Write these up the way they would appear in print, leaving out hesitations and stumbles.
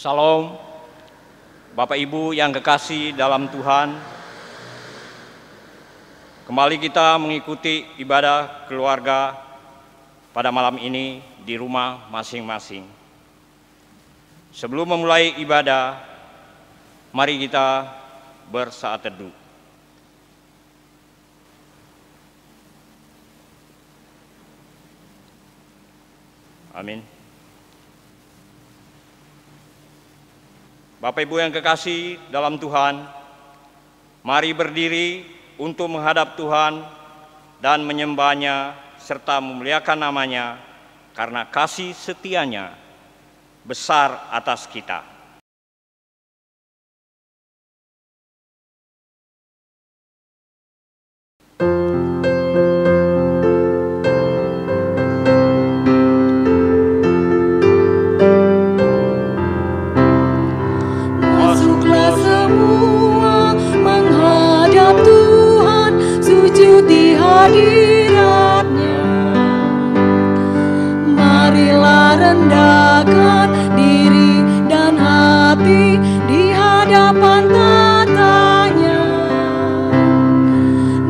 Salam, Bapak Ibu yang kekasih dalam Tuhan. Kembali kita mengikuti ibadah keluarga pada malam ini di rumah masing-masing. Sebelum memulai ibadah, mari kita bersaat teduh. Amin. Bapak Ibu yang kekasih dalam Tuhan, mari berdiri untuk menghadap Tuhan dan menyembah-Nya serta memuliakan nama-Nya karena kasih setia-Nya besar atas kita. Hadirat-Nya, marilah rendahkan diri dan hati di hadapan tata-Nya.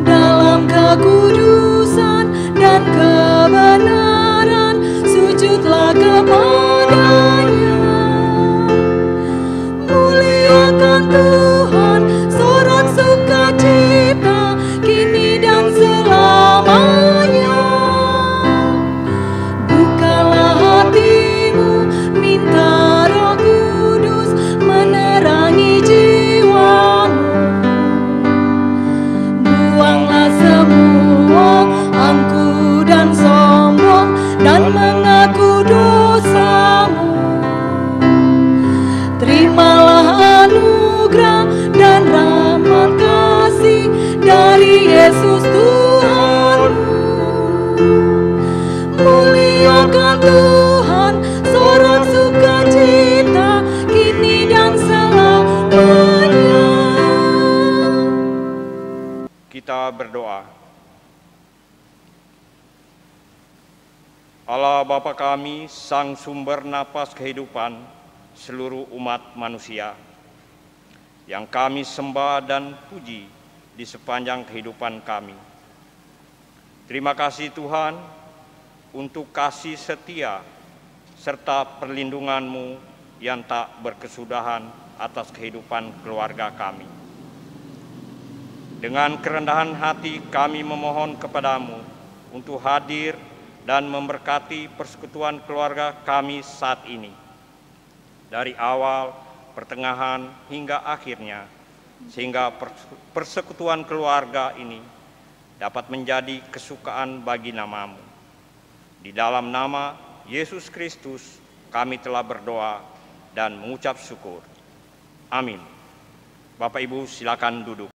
Dalam kekudusan dan kebenaran, sujudlah kepada-Nya. Muliakan Tuhan, sorak sukacita kini dan selamanya. Bukalah hatimu, minta Roh Kudus menerangi jiwamu. Buanglah semua angku dan sombong dan mengaku dosamu. Terimalah anugerah dan rahmat kasih dari Yesus Tuhanmu. Muliakan Tuhan, sorak sukacita kini dan selamanya. Kita berdoa. Allah Bapa kami, Sang Sumber Napas kehidupan seluruh umat manusia, yang kami sembah dan puji di sepanjang kehidupan kami. Terima kasih Tuhan untuk kasih setia serta perlindungan-Mu yang tak berkesudahan atas kehidupan keluarga kami. Dengan kerendahan hati kami memohon kepadamu untuk hadir dan memberkati persekutuan keluarga kami saat ini, dari awal, pertengahan, hingga akhirnya, sehingga persekutuan keluarga ini dapat menjadi kesukaan bagi nama-Mu. Di dalam nama Yesus Kristus kami telah berdoa dan mengucap syukur. Amin. Bapak Ibu silakan duduk.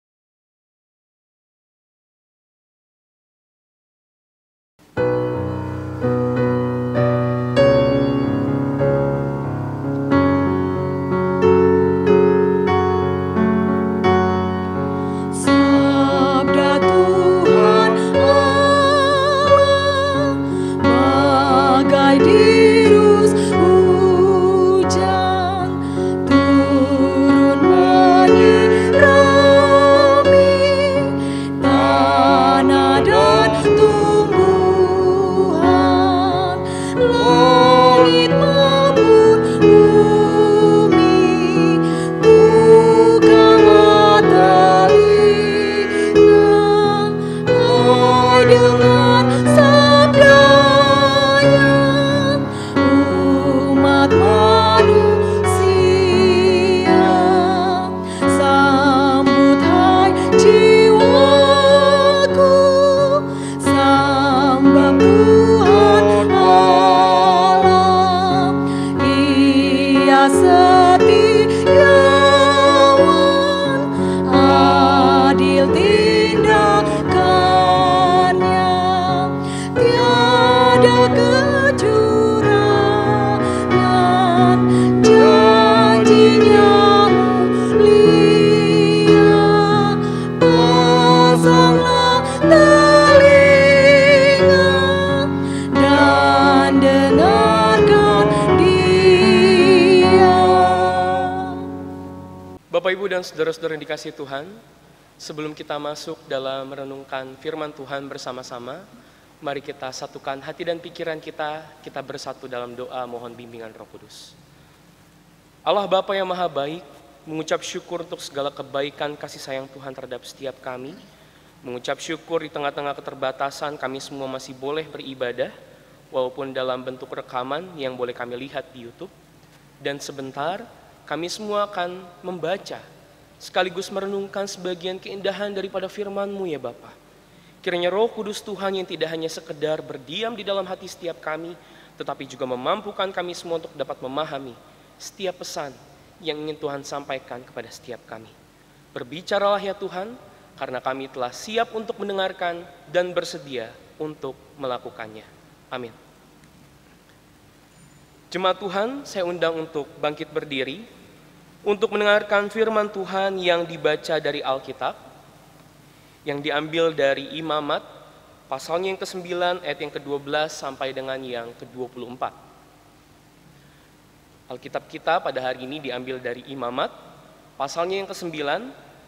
Bapak, Ibu, dan saudara-saudara yang dikasihi Tuhan, sebelum kita masuk dalam merenungkan firman Tuhan bersama-sama, mari kita satukan hati dan pikiran kita bersatu dalam doa mohon bimbingan Roh Kudus. Allah Bapa yang Maha Baik, mengucap syukur untuk segala kebaikan kasih sayang Tuhan terhadap setiap kami, mengucap syukur di tengah-tengah keterbatasan kami semua masih boleh beribadah, walaupun dalam bentuk rekaman yang boleh kami lihat di YouTube. Dan sebentar kami semua akan membaca sekaligus merenungkan sebagian keindahan daripada firman-Mu ya Bapa. Kiranya Roh Kudus Tuhan yang tidak hanya sekedar berdiam di dalam hati setiap kami, tetapi juga memampukan kami semua untuk dapat memahami setiap pesan yang ingin Tuhan sampaikan kepada setiap kami. Berbicaralah ya Tuhan, karena kami telah siap untuk mendengarkan dan bersedia untuk melakukannya. Amin. Jemaat Tuhan, saya undang untuk bangkit berdiri untuk mendengarkan firman Tuhan yang dibaca dari Alkitab, yang diambil dari Imamat, pasalnya yang ke-9 ayat yang ke-12 sampai dengan yang ke-24. Alkitab kita pada hari ini diambil dari Imamat, pasalnya yang ke-9,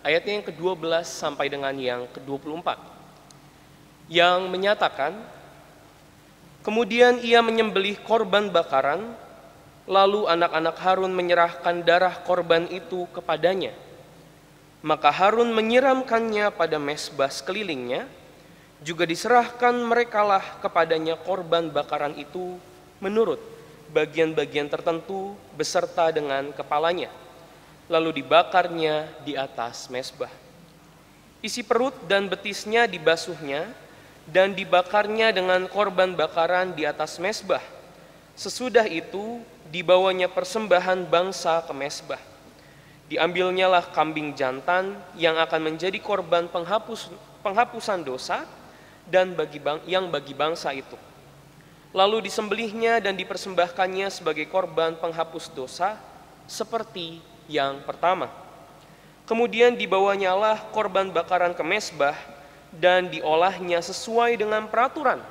ayatnya yang ke-12 sampai dengan yang ke-24, yang menyatakan, kemudian ia menyembelih korban bakaran, lalu anak-anak Harun menyerahkan darah korban itu kepadanya. Maka Harun menyiramkannya pada mezbah sekelilingnya, juga diserahkan merekalah kepadanya korban bakaran itu menurut bagian-bagian tertentu beserta dengan kepalanya, lalu dibakarnya di atas mezbah. Isi perut dan betisnya dibasuhnya, dan dibakarnya dengan korban bakaran di atas mezbah. Sesudah itu dibawanya persembahan bangsa ke mezbah. Diambilnyalah kambing jantan yang akan menjadi korban penghapusan dosa dan bagi bangsa itu. Lalu disembelihnya dan dipersembahkannya sebagai korban penghapus dosa seperti yang pertama. Kemudian dibawanyalah korban bakaran ke mezbah dan diolahnya sesuai dengan peraturan.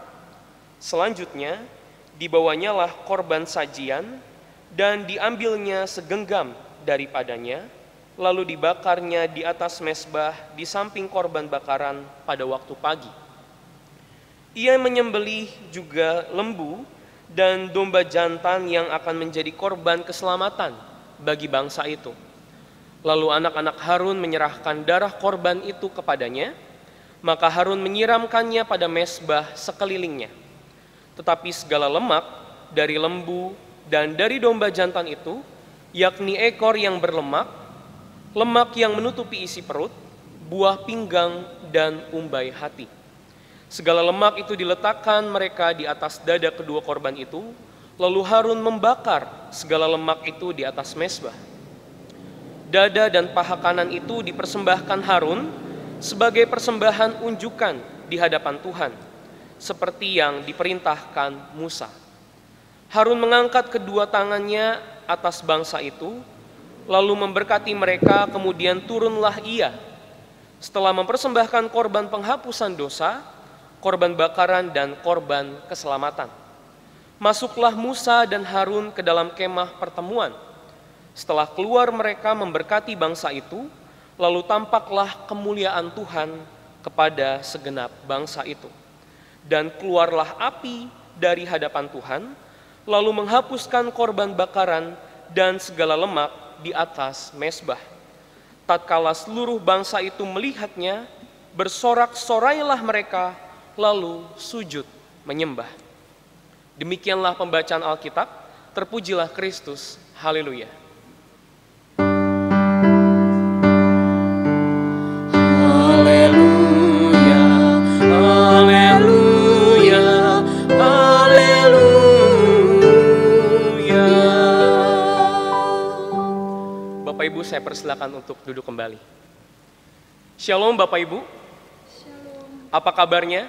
Selanjutnya dibawanyalah korban sajian dan diambilnya segenggam daripadanya, lalu dibakarnya di atas mezbah di samping korban bakaran pada waktu pagi. Ia menyembelih juga lembu dan domba jantan yang akan menjadi korban keselamatan bagi bangsa itu. Lalu anak-anak Harun menyerahkan darah korban itu kepadanya, maka Harun menyiramkannya pada mezbah sekelilingnya. Tetapi segala lemak dari lembu dan dari domba jantan itu, yakni ekor yang berlemak, lemak yang menutupi isi perut, buah pinggang, dan umbai hati. Segala lemak itu diletakkan mereka di atas dada kedua korban itu, lalu Harun membakar segala lemak itu di atas mezbah. Dada dan paha kanan itu dipersembahkan Harun sebagai persembahan unjukan di hadapan Tuhan, seperti yang diperintahkan Musa. Harun mengangkat kedua tangannya atas bangsa itu, lalu memberkati mereka, kemudian turunlah ia. Setelah mempersembahkan korban penghapusan dosa, korban bakaran, dan korban keselamatan. Masuklah Musa dan Harun ke dalam kemah pertemuan. Setelah keluar mereka memberkati bangsa itu, lalu tampaklah kemuliaan Tuhan kepada segenap bangsa itu. Dan keluarlah api dari hadapan Tuhan, lalu menghapuskan korban bakaran dan segala lemak di atas mezbah. Tatkala seluruh bangsa itu melihatnya, bersorak-sorailah mereka, lalu sujud menyembah. Demikianlah pembacaan Alkitab. Terpujilah Kristus. Haleluya. Bapak Ibu, saya persilakan untuk duduk kembali. Shalom Bapak Ibu. Shalom. Apa kabarnya?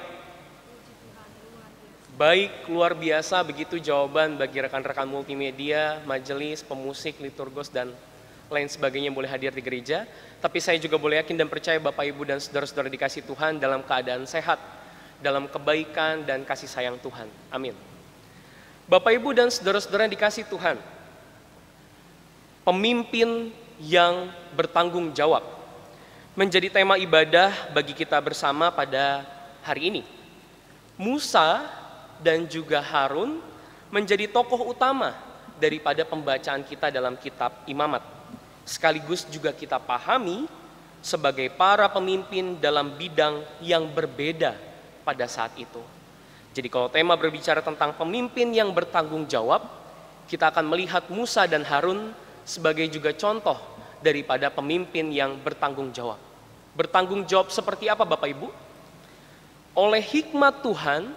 Baik, luar biasa. Begitu jawaban bagi rekan-rekan multimedia, majelis, pemusik, liturgos, dan lain sebagainya boleh hadir di gereja. Tapi saya juga boleh yakin dan percaya Bapak Ibu dan saudara-saudara dikasih Tuhan dalam keadaan sehat, dalam kebaikan dan kasih sayang Tuhan. Amin. Bapak Ibu dan saudara-saudara dikasih Tuhan, pemimpin yang bertanggung jawab menjadi tema ibadah bagi kita bersama pada hari ini. Musa dan juga Harun menjadi tokoh utama daripada pembacaan kita dalam kitab Imamat. Sekaligus juga kita pahami sebagai para pemimpin dalam bidang yang berbeda pada saat itu. Jadi kalau tema berbicara tentang pemimpin yang bertanggung jawab, kita akan melihat Musa dan Harun sebagai juga contoh daripada pemimpin yang bertanggung jawab. Bertanggung jawab seperti apa Bapak Ibu? Oleh hikmat Tuhan,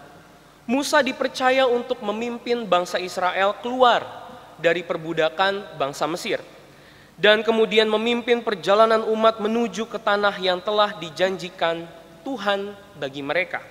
Musa dipercaya untuk memimpin bangsa Israel keluar dari perbudakan bangsa Mesir. Dan kemudian memimpin perjalanan umat menuju ke tanah yang telah dijanjikan Tuhan bagi mereka.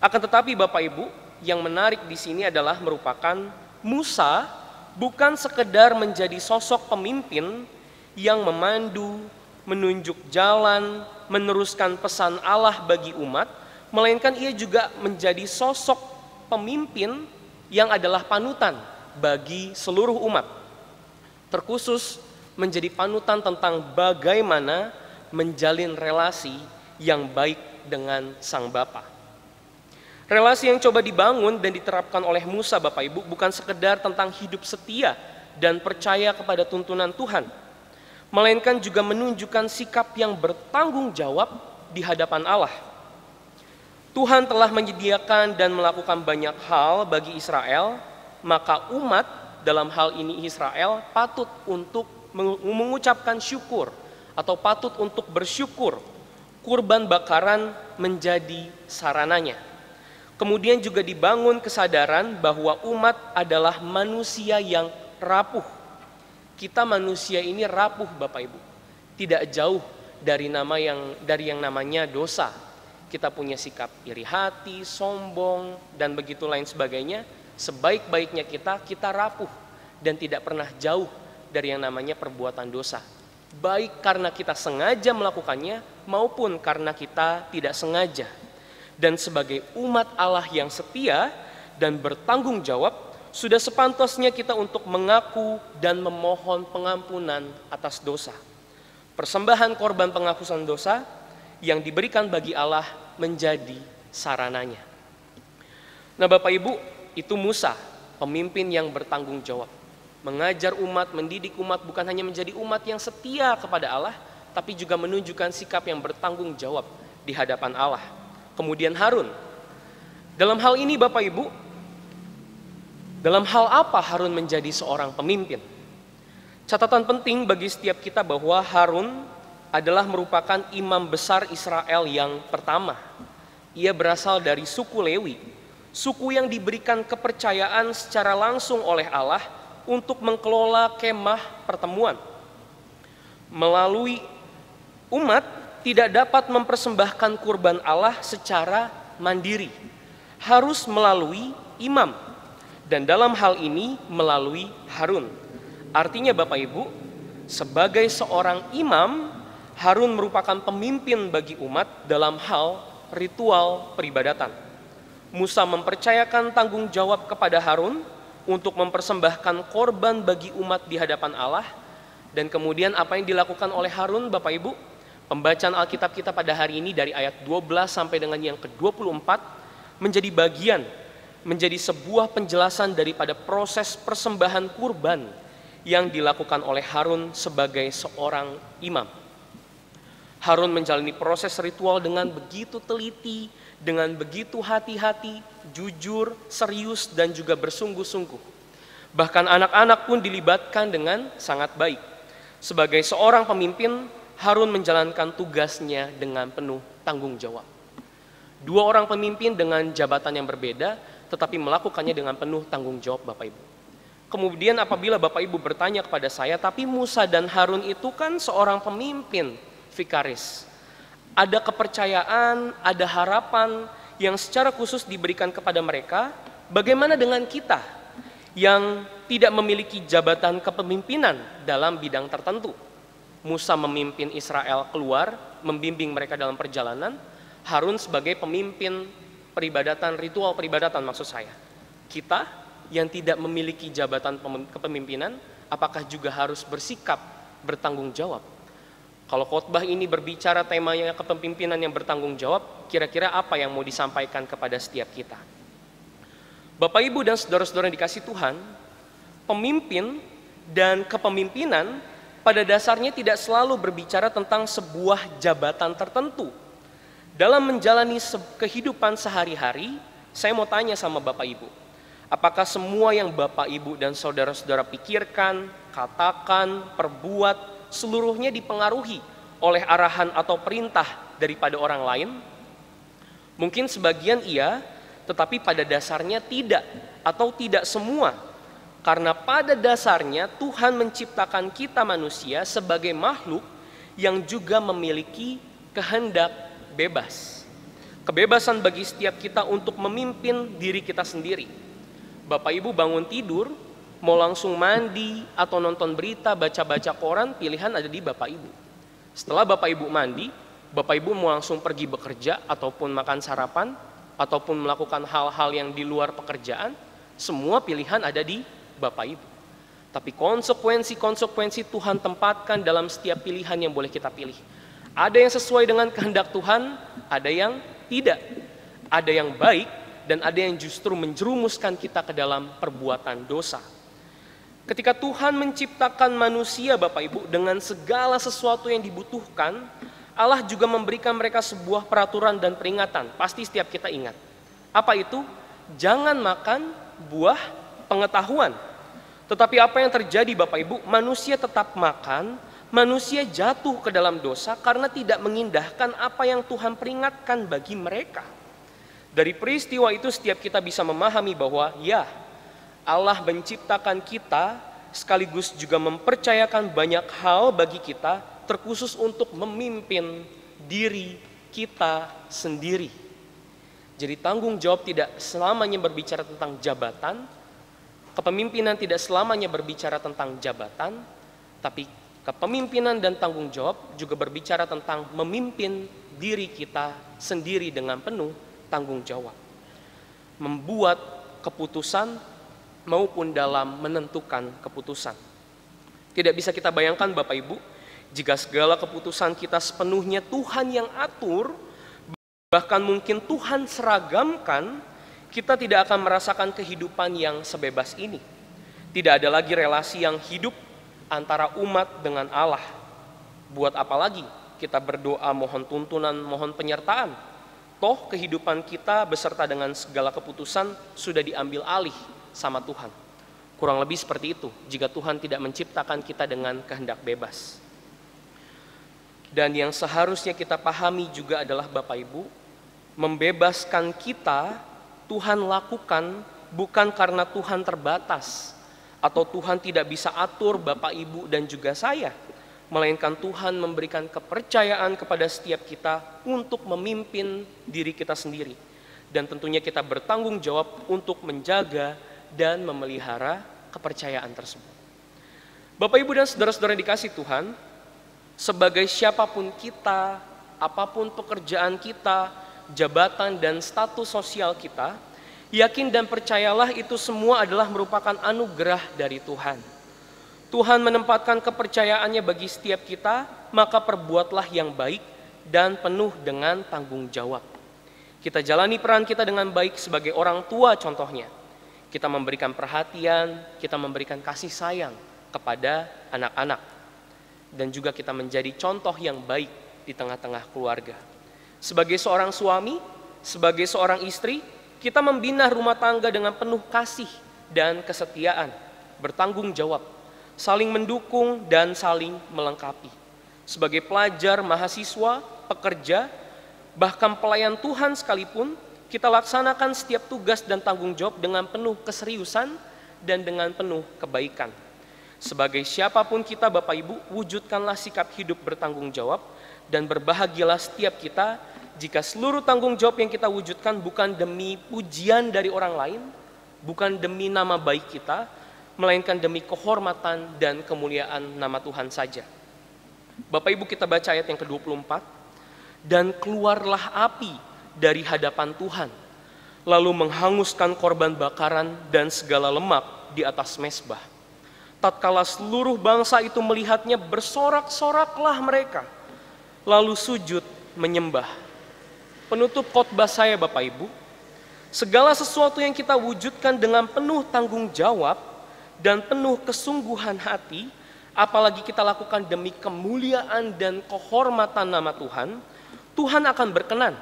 Akan tetapi Bapak Ibu, yang menarik di sini adalah merupakan Musa bukan sekedar menjadi sosok pemimpin yang memandu, menunjuk jalan, meneruskan pesan Allah bagi umat, melainkan ia juga menjadi sosok pemimpin yang adalah panutan bagi seluruh umat. Terkhusus menjadi panutan tentang bagaimana menjalin relasi yang baik dengan Sang Bapa. Relasi yang coba dibangun dan diterapkan oleh Musa Bapak Ibu bukan sekedar tentang hidup setia dan percaya kepada tuntunan Tuhan, melainkan juga menunjukkan sikap yang bertanggung jawab di hadapan Allah. Tuhan telah menyediakan dan melakukan banyak hal bagi Israel, maka umat dalam hal ini Israel patut untuk mengucapkan syukur atau patut untuk bersyukur. Kurban bakaran menjadi sarananya. Kemudian juga dibangun kesadaran bahwa umat adalah manusia yang rapuh. Kita manusia ini rapuh Bapak Ibu. Tidak jauh dari yang namanya dosa. Kita punya sikap iri hati, sombong, dan begitu lain sebagainya. Sebaik-baiknya kita rapuh dan tidak pernah jauh dari yang namanya perbuatan dosa. Baik karena kita sengaja melakukannya maupun karena kita tidak sengaja. Dan sebagai umat Allah yang setia dan bertanggung jawab, sudah sepantosnya kita untuk mengaku dan memohon pengampunan atas dosa. Persembahan korban penghapusan dosa yang diberikan bagi Allah menjadi sarananya. Nah Bapak Ibu, itu Musa, pemimpin yang bertanggung jawab. Mengajar umat, mendidik umat bukan hanya menjadi umat yang setia kepada Allah, tapi juga menunjukkan sikap yang bertanggung jawab di hadapan Allah. Kemudian Harun. Dalam hal ini Bapak Ibu, dalam hal apa Harun menjadi seorang pemimpin? Catatan penting bagi setiap kita bahwa Harun adalah merupakan imam besar Israel yang pertama. Ia berasal dari suku Lewi, suku yang diberikan kepercayaan secara langsung oleh Allah untuk mengelola kemah pertemuan. Melalui umat tidak dapat mempersembahkan kurban Allah secara mandiri, harus melalui imam, dan dalam hal ini melalui Harun. Artinya Bapak Ibu, sebagai seorang imam, Harun merupakan pemimpin bagi umat dalam hal ritual peribadatan. Musa mempercayakan tanggung jawab kepada Harun untuk mempersembahkan korban bagi umat di hadapan Allah. Dan kemudian apa yang dilakukan oleh Harun Bapak Ibu? Pembacaan Alkitab kita pada hari ini dari ayat 12 sampai dengan yang ke-24 menjadi bagian, menjadi sebuah penjelasan daripada proses persembahan kurban yang dilakukan oleh Harun sebagai seorang imam. Harun menjalani proses ritual dengan begitu teliti, dengan begitu hati-hati, jujur, serius, dan juga bersungguh-sungguh. Bahkan anak-anak pun dilibatkan dengan sangat baik. Sebagai seorang pemimpin, Harun menjalankan tugasnya dengan penuh tanggung jawab. Dua orang pemimpin dengan jabatan yang berbeda, tetapi melakukannya dengan penuh tanggung jawab Bapak Ibu. Kemudian apabila Bapak Ibu bertanya kepada saya, tapi Musa dan Harun itu kan seorang pemimpin vikaris. Ada kepercayaan, ada harapan yang secara khusus diberikan kepada mereka. Bagaimana dengan kita yang tidak memiliki jabatan kepemimpinan dalam bidang tertentu? Musa memimpin Israel keluar, membimbing mereka dalam perjalanan. Harun sebagai pemimpin peribadatan, ritual peribadatan maksud saya. Kita yang tidak memiliki jabatan kepemimpinan, apakah juga harus bersikap bertanggung jawab. Kalau khotbah ini berbicara temanya kepemimpinan yang bertanggung jawab, kira-kira apa yang mau disampaikan kepada setiap kita? Bapak, Ibu, dan saudara-saudara yang dikasihi Tuhan, pemimpin dan kepemimpinan pada dasarnya tidak selalu berbicara tentang sebuah jabatan tertentu. Dalam menjalani kehidupan sehari-hari, saya mau tanya sama Bapak Ibu, apakah semua yang Bapak Ibu dan saudara-saudara pikirkan, katakan, perbuat, seluruhnya dipengaruhi oleh arahan atau perintah daripada orang lain? Mungkin sebagian iya, tetapi pada dasarnya tidak, atau tidak semua. Karena pada dasarnya Tuhan menciptakan kita manusia sebagai makhluk yang juga memiliki kehendak bebas. Kebebasan bagi setiap kita untuk memimpin diri kita sendiri. Bapak Ibu bangun tidur, mau langsung mandi atau nonton berita, baca-baca koran, pilihan ada di Bapak Ibu. Setelah Bapak Ibu mandi, Bapak Ibu mau langsung pergi bekerja ataupun makan sarapan, ataupun melakukan hal-hal yang di luar pekerjaan, semua pilihan ada di Bapak Ibu. Tapi konsekuensi Tuhan tempatkan dalam setiap pilihan yang boleh kita pilih. Ada yang sesuai dengan kehendak Tuhan, ada yang tidak. Ada yang baik, dan ada yang justru menjerumuskan kita ke dalam perbuatan dosa. Ketika Tuhan menciptakan manusia, Bapak Ibu, dengan segala sesuatu yang dibutuhkan, Allah juga memberikan mereka sebuah peraturan dan peringatan. Pasti setiap kita ingat. Apa itu? Jangan makan buah pengetahuan. Tetapi apa yang terjadi, Bapak Ibu? Manusia tetap makan, manusia jatuh ke dalam dosa karena tidak mengindahkan apa yang Tuhan peringatkan bagi mereka. Dari peristiwa itu setiap kita bisa memahami bahwa ya, Allah menciptakan kita sekaligus juga mempercayakan banyak hal bagi kita, terkhusus untuk memimpin diri kita sendiri. Jadi tanggung jawab tidak selamanya berbicara tentang jabatan, kepemimpinan tidak selamanya berbicara tentang jabatan, tapi kepemimpinan dan tanggung jawab juga berbicara tentang memimpin diri kita sendiri dengan penuh tanggung jawab. Membuat keputusan maupun dalam menentukan keputusan. Tidak bisa kita bayangkan Bapak Ibu, jika segala keputusan kita sepenuhnya Tuhan yang atur, bahkan mungkin Tuhan seragamkan, kita tidak akan merasakan kehidupan yang sebebas ini. Tidak ada lagi relasi yang hidup antara umat dengan Allah. Buat apa lagi kita berdoa mohon tuntunan, mohon penyertaan? Toh kehidupan kita beserta dengan segala keputusan sudah diambil alih sama Tuhan. Kurang lebih seperti itu jika Tuhan tidak menciptakan kita dengan kehendak bebas. Dan yang seharusnya kita pahami juga adalah Bapak Ibu, membebaskan kita Tuhan lakukan bukan karena Tuhan terbatas atau Tuhan tidak bisa atur Bapak Ibu dan juga saya, melainkan Tuhan memberikan kepercayaan kepada setiap kita untuk memimpin diri kita sendiri. Dan tentunya kita bertanggung jawab untuk menjaga dan memelihara kepercayaan tersebut. Bapak Ibu dan saudara-saudara yang dikasihi Tuhan, sebagai siapapun kita, apapun pekerjaan kita, jabatan dan status sosial kita, yakin dan percayalah itu semua adalah merupakan anugerah dari Tuhan. Tuhan menempatkan kepercayaannya bagi setiap kita, maka perbuatlah yang baik dan penuh dengan tanggung jawab. Kita jalani peran kita dengan baik sebagai orang tua contohnya. Kita memberikan perhatian, kita memberikan kasih sayang kepada anak-anak. Dan juga kita menjadi contoh yang baik di tengah-tengah keluarga. Sebagai seorang suami, sebagai seorang istri, kita membina rumah tangga dengan penuh kasih dan kesetiaan, bertanggung jawab, saling mendukung dan saling melengkapi. Sebagai pelajar, mahasiswa, pekerja, bahkan pelayan Tuhan sekalipun, kita laksanakan setiap tugas dan tanggung jawab dengan penuh keseriusan dan dengan penuh kebaikan. Sebagai siapapun kita Bapak Ibu, wujudkanlah sikap hidup bertanggung jawab dan berbahagialah setiap kita jika seluruh tanggung jawab yang kita wujudkan bukan demi pujian dari orang lain, bukan demi nama baik kita, melainkan demi kehormatan dan kemuliaan nama Tuhan saja. Bapak Ibu, kita baca ayat yang ke-24. Dan keluarlah api dari hadapan Tuhan, lalu menghanguskan korban bakaran dan segala lemak di atas mezbah. Tatkala seluruh bangsa itu melihatnya, bersorak-soraklah mereka, lalu sujud menyembah. Penutup khotbah saya Bapak Ibu, segala sesuatu yang kita wujudkan dengan penuh tanggung jawab dan penuh kesungguhan hati, apalagi kita lakukan demi kemuliaan dan kehormatan nama Tuhan, Tuhan akan berkenan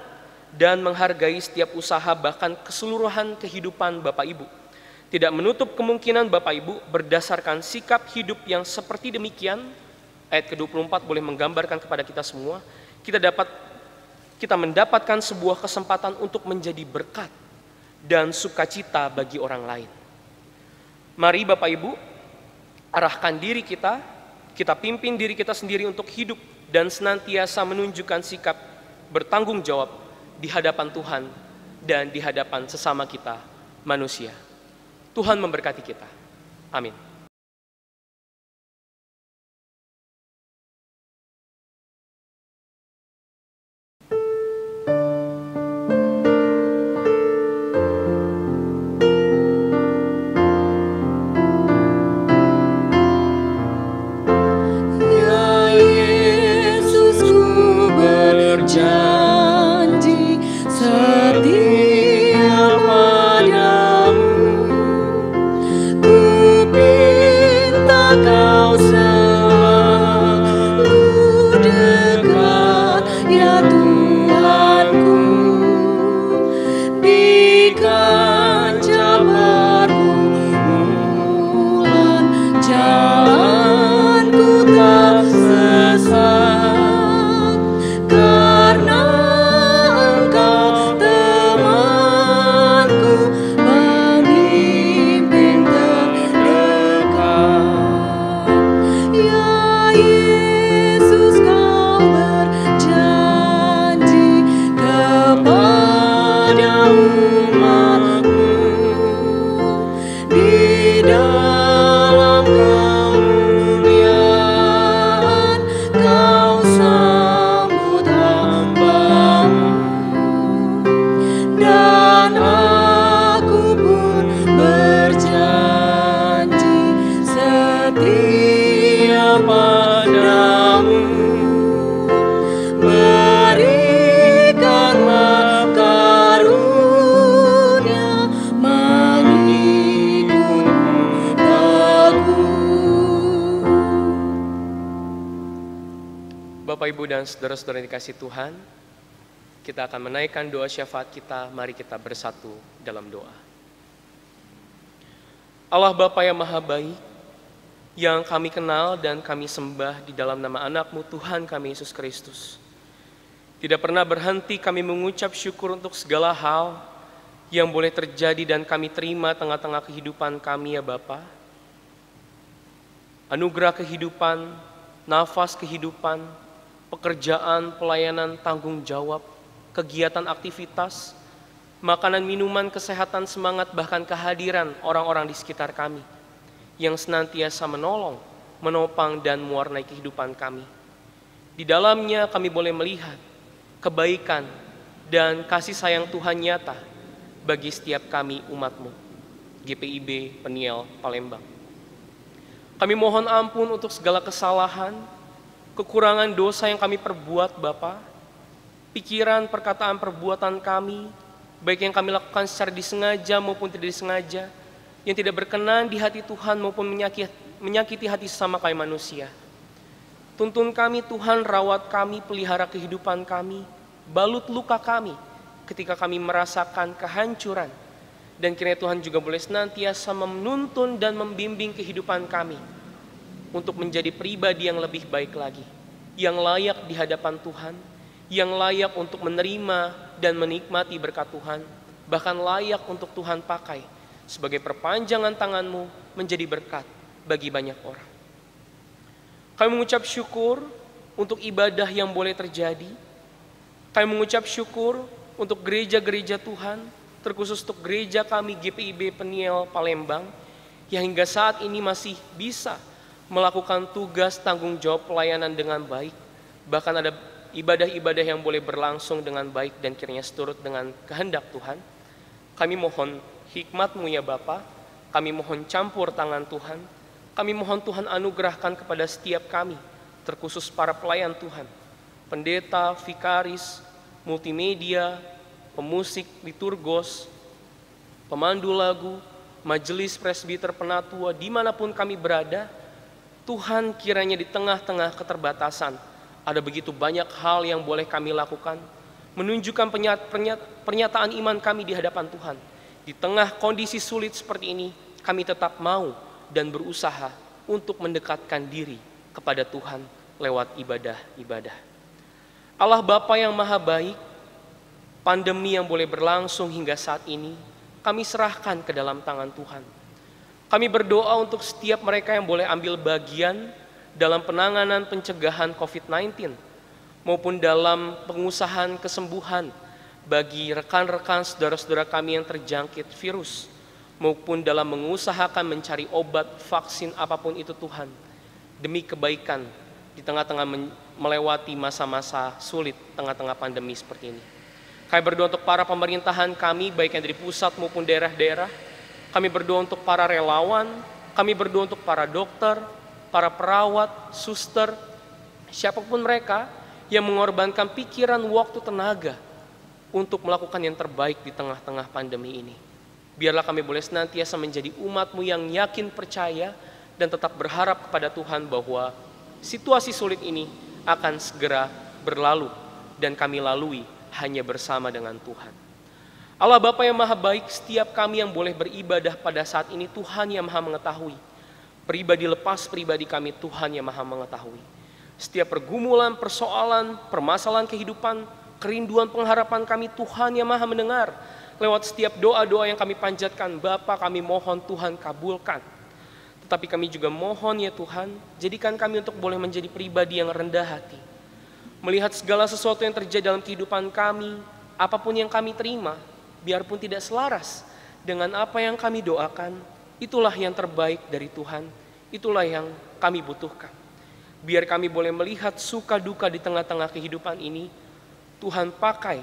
dan menghargai setiap usaha, bahkan keseluruhan kehidupan Bapak Ibu. Tidak menutup kemungkinan Bapak Ibu berdasarkan sikap hidup yang seperti demikian, ayat ke-24 boleh menggambarkan kepada kita semua, kita mendapatkan sebuah kesempatan untuk menjadi berkat dan sukacita bagi orang lain. Mari Bapak Ibu, arahkan diri kita pimpin diri kita sendiri untuk hidup dan senantiasa menunjukkan sikap bertanggung jawab di hadapan Tuhan dan di hadapan sesama kita manusia. Tuhan memberkati kita. Amin. Dan saudara-saudara yang dikasih Tuhan, kita akan menaikkan doa syafaat kita. Mari kita bersatu dalam doa. Allah Bapa yang Maha Baik, yang kami kenal dan kami sembah di dalam nama anak-Mu Tuhan kami Yesus Kristus, tidak pernah berhenti kami mengucap syukur untuk segala hal yang boleh terjadi dan kami terima tengah-tengah kehidupan kami ya Bapa. Anugerah kehidupan, nafas kehidupan, pekerjaan, pelayanan, tanggung jawab, kegiatan aktivitas, makanan, minuman, kesehatan, semangat, bahkan kehadiran orang-orang di sekitar kami yang senantiasa menolong, menopang, dan mewarnai kehidupan kami. Di dalamnya kami boleh melihat kebaikan dan kasih sayang Tuhan nyata bagi setiap kami umat-Mu, GPIB Peniel Palembang. Kami mohon ampun untuk segala kesalahan, kekurangan dosa yang kami perbuat Bapa, pikiran, perkataan, perbuatan kami, baik yang kami lakukan secara disengaja maupun tidak disengaja, yang tidak berkenan di hati Tuhan maupun menyakiti hati sesama kami manusia. Tuntun kami Tuhan, rawat kami, pelihara kehidupan kami, balut luka kami ketika kami merasakan kehancuran, dan kiranya Tuhan juga boleh senantiasa menuntun dan membimbing kehidupan kami untuk menjadi pribadi yang lebih baik lagi, yang layak di hadapan Tuhan, yang layak untuk menerima dan menikmati berkat Tuhan, bahkan layak untuk Tuhan pakai sebagai perpanjangan tangan-Mu menjadi berkat bagi banyak orang. Kami mengucap syukur untuk ibadah yang boleh terjadi. Kami mengucap syukur untuk gereja-gereja Tuhan, terkhusus untuk gereja kami GPIB Peniel Palembang, yang hingga saat ini masih bisa melakukan tugas tanggung jawab pelayanan dengan baik. Bahkan ada ibadah-ibadah yang boleh berlangsung dengan baik dan kiranya seturut dengan kehendak Tuhan. Kami mohon hikmat-Mu ya Bapa, kami mohon campur tangan Tuhan, kami mohon Tuhan anugerahkan kepada setiap kami, terkhusus para pelayan Tuhan, pendeta, vikaris, multimedia, pemusik, liturgos, pemandu lagu, majelis presbiter penatua, dimanapun kami berada. Tuhan, kiranya di tengah-tengah keterbatasan ada begitu banyak hal yang boleh kami lakukan, menunjukkan pernyataan iman kami di hadapan Tuhan. Di tengah kondisi sulit seperti ini, kami tetap mau dan berusaha untuk mendekatkan diri kepada Tuhan lewat ibadah-ibadah. Allah Bapa yang Maha Baik, pandemi yang boleh berlangsung hingga saat ini, kami serahkan ke dalam tangan Tuhan. Kami berdoa untuk setiap mereka yang boleh ambil bagian dalam penanganan pencegahan COVID-19, maupun dalam pengusahaan kesembuhan bagi rekan-rekan saudara-saudara kami yang terjangkit virus, maupun dalam mengusahakan mencari obat, vaksin, apapun itu Tuhan, demi kebaikan di tengah-tengah melewati masa-masa sulit tengah-tengah pandemi seperti ini. Kami berdoa untuk para pemerintahan kami, baik yang dari pusat maupun daerah-daerah. Kami berdoa untuk para relawan, kami berdoa untuk para dokter, para perawat, suster, siapapun mereka yang mengorbankan pikiran, waktu, tenaga untuk melakukan yang terbaik di tengah-tengah pandemi ini. Biarlah kami boleh senantiasa menjadi umat-Mu yang yakin, percaya, dan tetap berharap kepada Tuhan bahwa situasi sulit ini akan segera berlalu dan kami lalui hanya bersama dengan Tuhan. Allah Bapa yang Maha Baik, setiap kami yang boleh beribadah pada saat ini, Tuhan yang Maha mengetahui. Pribadi lepas pribadi kami, Tuhan yang Maha mengetahui. Setiap pergumulan, persoalan, permasalahan kehidupan, kerinduan, pengharapan kami, Tuhan yang Maha mendengar. Lewat setiap doa-doa yang kami panjatkan, Bapa, kami mohon Tuhan kabulkan. Tetapi kami juga mohon ya Tuhan, jadikan kami untuk boleh menjadi pribadi yang rendah hati. Melihat segala sesuatu yang terjadi dalam kehidupan kami, apapun yang kami terima, biarpun tidak selaras dengan apa yang kami doakan, itulah yang terbaik dari Tuhan, itulah yang kami butuhkan. Biar kami boleh melihat suka duka di tengah-tengah kehidupan ini, Tuhan pakai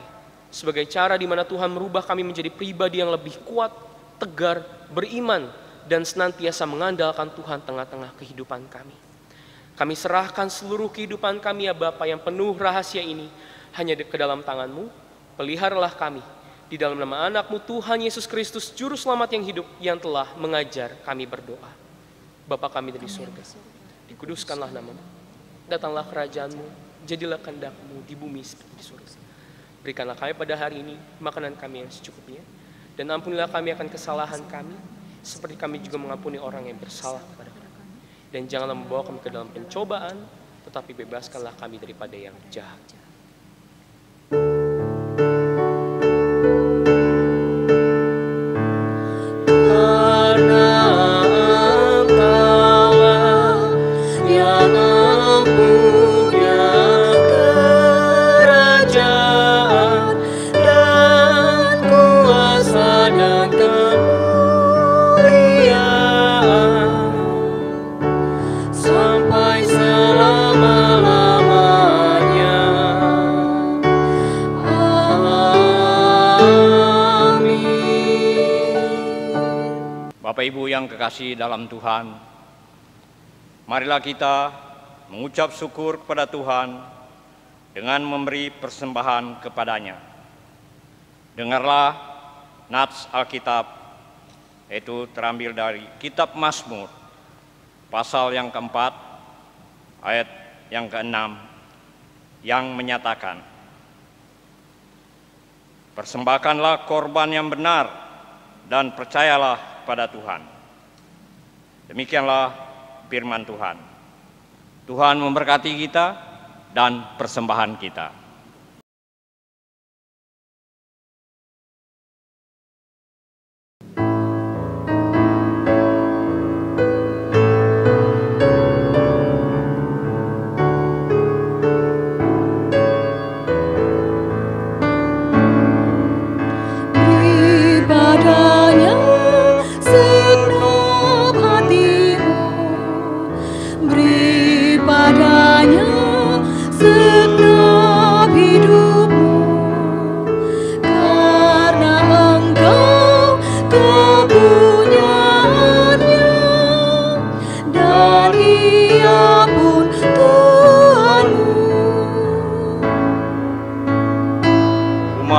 sebagai cara di mana Tuhan merubah kami menjadi pribadi yang lebih kuat, tegar, beriman, dan senantiasa mengandalkan Tuhan tengah-tengah kehidupan kami. Kami serahkan seluruh kehidupan kami ya Bapa yang penuh rahasia ini hanya ke dalam tangan-Mu. Peliharalah kami di dalam nama anak-Mu Tuhan Yesus Kristus, Juru Selamat yang hidup, yang telah mengajar kami berdoa. Bapa kami dari surga, dikuduskanlah nama-Mu, datanglah kerajaan-Mu, jadilah kehendak-Mu di bumi seperti di surga. Berikanlah kami pada hari ini makanan kami yang secukupnya, dan ampunilah kami akan kesalahan kami, seperti kami juga mengampuni orang yang bersalah kepada kami. Dan janganlah membawa kami ke dalam pencobaan, tetapi bebaskanlah kami daripada yang jahat. Bapak Ibu yang kekasih dalam Tuhan, marilah kita mengucap syukur kepada Tuhan dengan memberi persembahan kepadanya. Dengarlah nats Alkitab, yaitu terambil dari Kitab Mazmur, pasal yang keempat, ayat yang keenam, yang menyatakan, persembahkanlah korban yang benar dan percayalah pada Tuhan. Demikianlah firman Tuhan. Tuhan memberkati kita dan persembahan kita. Beri padanya segenap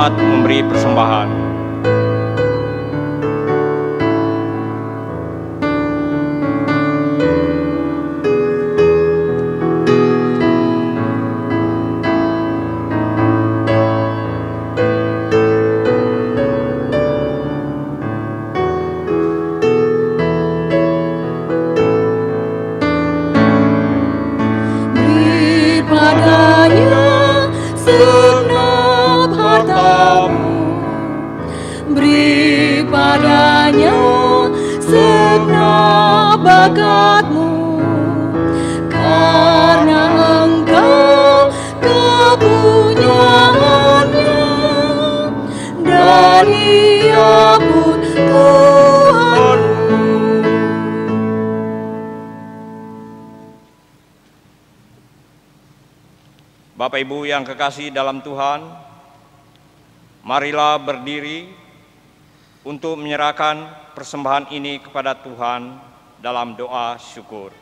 dapat memberi persembahan. Beri padanya segenap bakatmu, karena engkau kepunyaannya, dan Ia pun Tuhanmu. Bapak Ibu yang kekasih dalam Tuhan, marilah berdiri untuk menyerahkan persembahan ini kepada Tuhan dalam doa syukur.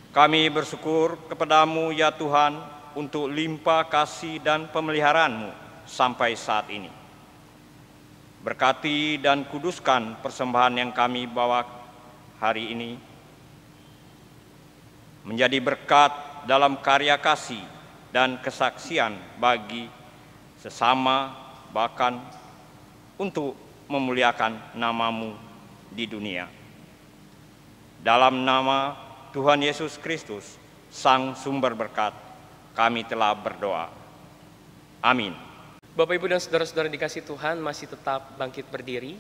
Kami bersyukur kepadamu ya Tuhan untuk limpah kasih dan pemeliharaanmu sampai saat ini. Berkati dan kuduskan persembahan yang kami bawa hari ini, menjadi berkat dalam karya kasih dan kesaksian bagi sesama, bahkan untuk memuliakan nama-Mu di dunia. Dalam nama Tuhan Yesus Kristus, Sang Sumber Berkat, kami telah berdoa. Amin. Bapak, Ibu, dan saudara-saudara dikasih Tuhan, masih tetap bangkit berdiri.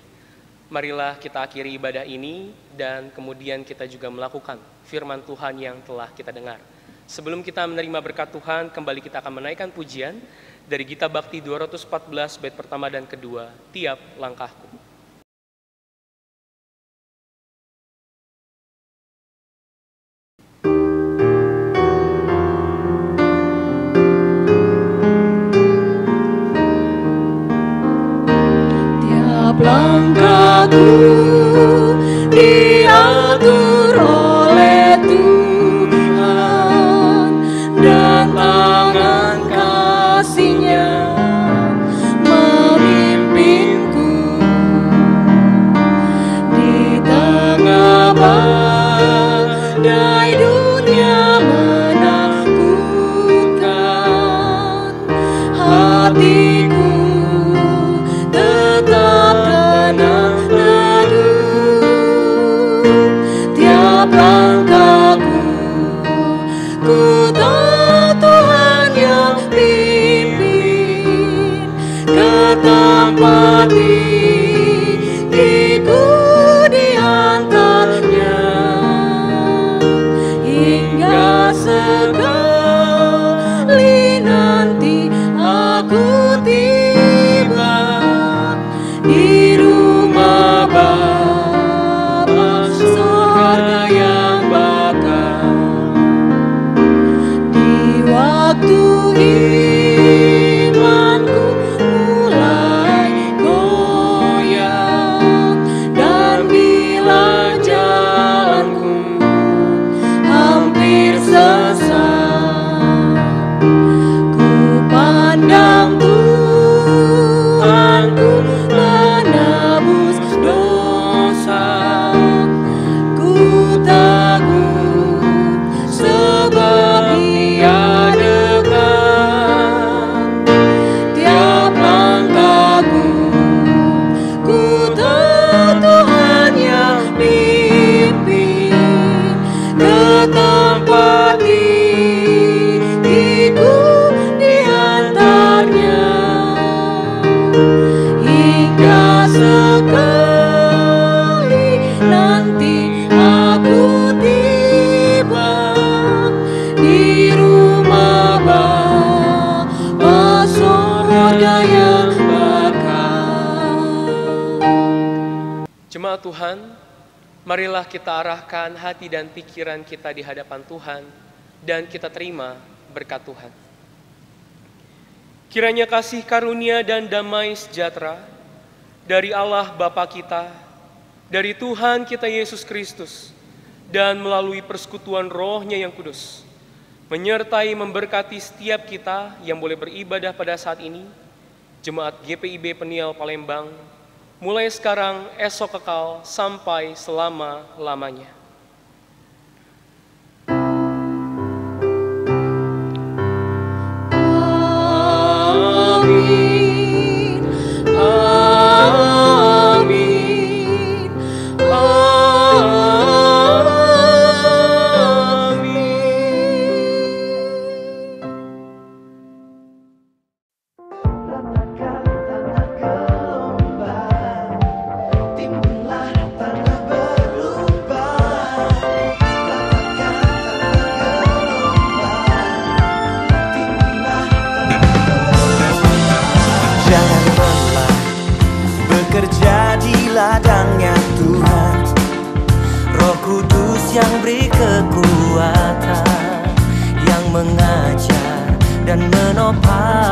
Marilah kita akhiri ibadah ini dan kemudian kita juga melakukan firman Tuhan yang telah kita dengar. Sebelum kita menerima berkat Tuhan, kembali kita akan menaikkan pujian dari Gita Bakti 214 bait pertama dan kedua, Tiap Langkahku. Tiap langkahku diatur oleh Tuhan, dan tangan kasih-Nya memimpinku di tengah badai dunia menakutkan. Hatiku tetap tenang teduh. Tiap langkahku ku tahu Tuhan yang pimpin ke tempat tinggiku diantarnya, hingga sekali nanti aku tiba di rumah Bapa surga yang bakal. Di waktu imanku mulai goyang, dan bila jalanku hampir sesat, ku pandang Tuhanku menebus dosa. Ku teguh sebab Ia dekat. Tiap langkahku ku tahu Tuhan yang pimpin ke tempat tinggiku diantarnya, hingga sekali nanti aku tiba di rumah Bapa surga yang bakal. Jemaat Tuhan, marilah kita arahkan hati dan pikiran kita di hadapan Tuhan dan kita terima berkat Tuhan. Kiranya kasih karunia dan damai sejahtera dari Allah Bapa kita, dari Tuhan kita Yesus Kristus, dan melalui persekutuan Roh-Nya yang kudus, menyertai memberkati setiap kita yang boleh beribadah pada saat ini, Jemaat GPIB Peniel Palembang, mulai sekarang, esok kekal, sampai selama-lamanya. Amin. Amin. Jangan lelah bekerja di ladangnya Tuhan, Roh Kudus yang beri kekuatan, yang mengajar dan menopang